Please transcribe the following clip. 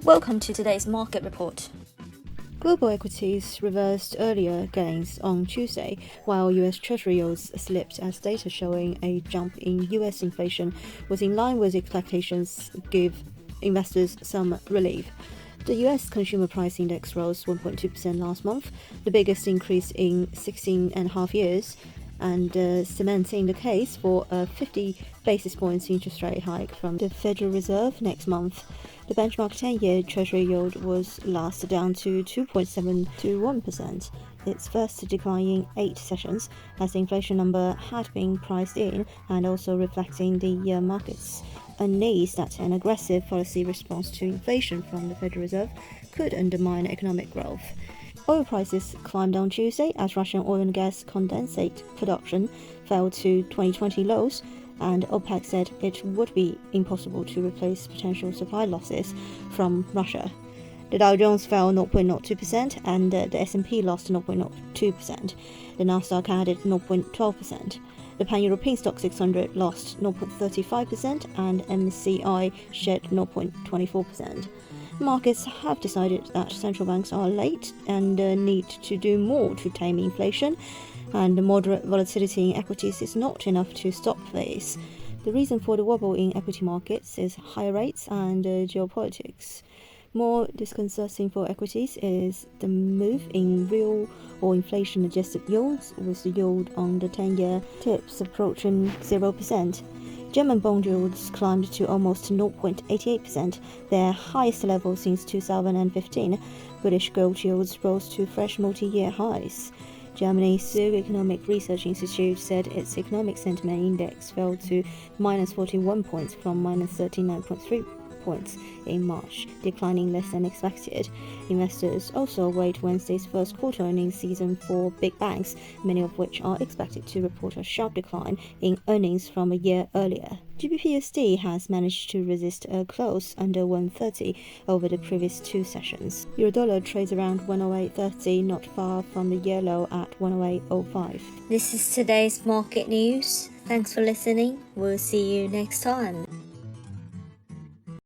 Welcome to today's market report. Global equities reversed earlier gains on Tuesday, while US Treasury yields slipped as data showing a jump in US inflation was in line with expectations, give investors some relief. The US Consumer Price Index rose 1.2% last month, the biggest increase in 16 and a half years, and cementing the case for a 50 basis points interest rate hike from the Federal Reserve next month. The benchmark 10-year Treasury yield was last down to 2.721%, its first decline in 8 sessions, as the inflation number had been priced in and also reflecting the market's unease that an aggressive policy response to inflation from the Federal Reserve could undermine economic growth. Oil prices climbed on Tuesday as Russian oil and gas condensate production fell to 2020 lows, and OPEC said it would be impossible to replace potential supply losses from Russia. The Dow Jones fell 0.02% and the S&P lost 0.02%. The Nasdaq added 0.12%. The Pan-European Stock 600 lost 0.35% and MSCI shed 0.24%. Markets have decided that central banks are late and need to do more to tame inflation, and moderate volatility in equities is not enough to stop this. The reason for the wobble in equity markets is higher rates and geopolitics. More disconcerting for equities is the move in real or inflation-adjusted yields, with the yield on the 10-year TIPS approaching 0%. German bond yields climbed to almost 0.88%, their highest level since 2015. British gilt yields rose to fresh multi-year highs. Germany's Zug Economic Research Institute said its economic sentiment index fell to minus 41 points from minus 39.3 points in March, declining less than expected. Investors also await Wednesday's first quarter earnings season for big banks, many of which are expected to report a sharp decline in earnings from a year earlier. GBP/USD has managed to resist a close under 130 over the previous 2 sessions. Eurodollar trades around 108.30, not far from the year low at 108.05. This is today's market news. Thanks for listening. We'll see you next time.